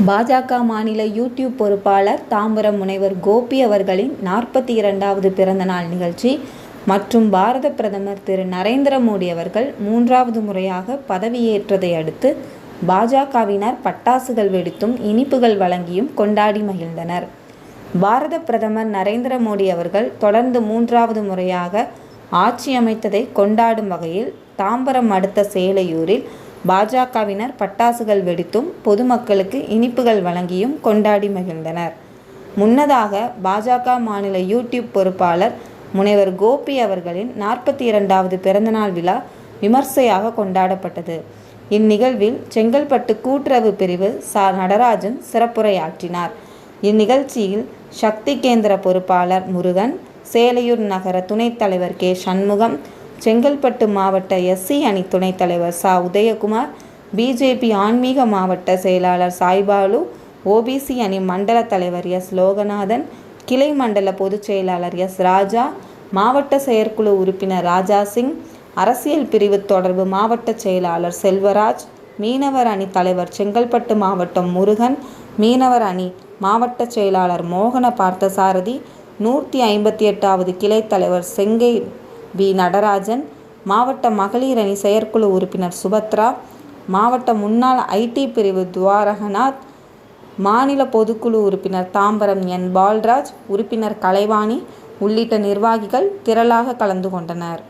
பாஜக மாநில யூடியூப் பொறுப்பாளர் தாம்பரம் முனைவர் கோபி அவர்களின் 42வது பிறந்தநாள் நிகழ்ச்சி மற்றும் பாரத பிரதமர் திரு நரேந்திர மோடி அவர்கள் 3வது முறையாக பதவியேற்றதை அடுத்து பாஜகவினர் பட்டாசுகள் வெடித்தும் இனிப்புகள் வழங்கியும் கொண்டாடி மகிழ்ந்தனர். பாரத பிரதமர் நரேந்திர மோடி அவர்கள் தொடர்ந்து 3வது முறையாக ஆட்சி அமைத்ததை கொண்டாடும் வகையில் தாம்பரம் அடுத்த சேலையூரில் பாஜகவினர் பட்டாசுகள் வெடித்தும் பொதுமக்களுக்கு இனிப்புகள் வழங்கியும் கொண்டாடி மகிழ்ந்தனர். முன்னதாக பாஜக மாநில யூடியூப் பொறுப்பாளர் முனைவர் கோபி அவர்களின் 42வது பிறந்தநாள் விழா விமர்சையாக கொண்டாடப்பட்டது. இந்நிகழ்வில் செங்கல்பட்டு கூட்டுறவு பிரிவு நடராஜன் சிறப்புரையாற்றினார். இந்நிகழ்ச்சியில் சக்தி கேந்திர பொறுப்பாளர் முருகன், சேலையூர் நகர துணைத் தலைவர் கே சண்முகம், செங்கல்பட்டு மாவட்ட எஸ்சி அணி துணைத் தலைவர் உதயகுமார், பிஜேபி ஆன்மீக மாவட்ட செயலாளர் சாய்பாலு, ஓபிசி அணி மண்டல தலைவர் எஸ் லோகநாதன், கிளை மண்டல பொதுச் செயலாளர் எஸ் ராஜா, மாவட்ட செயற்குழு உறுப்பினர் ராஜா சிங், அரசியல் பிரிவு தொடர்பு மாவட்ட செயலாளர் செல்வராஜ், மீனவர் அணி தலைவர் செங்கல்பட்டு மாவட்டம் முருகன், மீனவர் அணி மாவட்ட செயலாளர் மோகன பார்த்தசாரதி, 158வது கிளை தலைவர் செங்கை பி நடராஜன், மாவட்ட மகளிர் அணி செயற்குழு உறுப்பினர் சுபத்ரா, மாவட்ட முன்னாள் ஐடி பிரிவு துவாரகநாத், மாநில பொதுக்குழு உறுப்பினர் தாம்பரம் என் பால்ராஜ், உறுப்பினர் கலைவாணி உள்ளிட்ட நிர்வாகிகள் திரளாக கலந்து கொண்டனர்.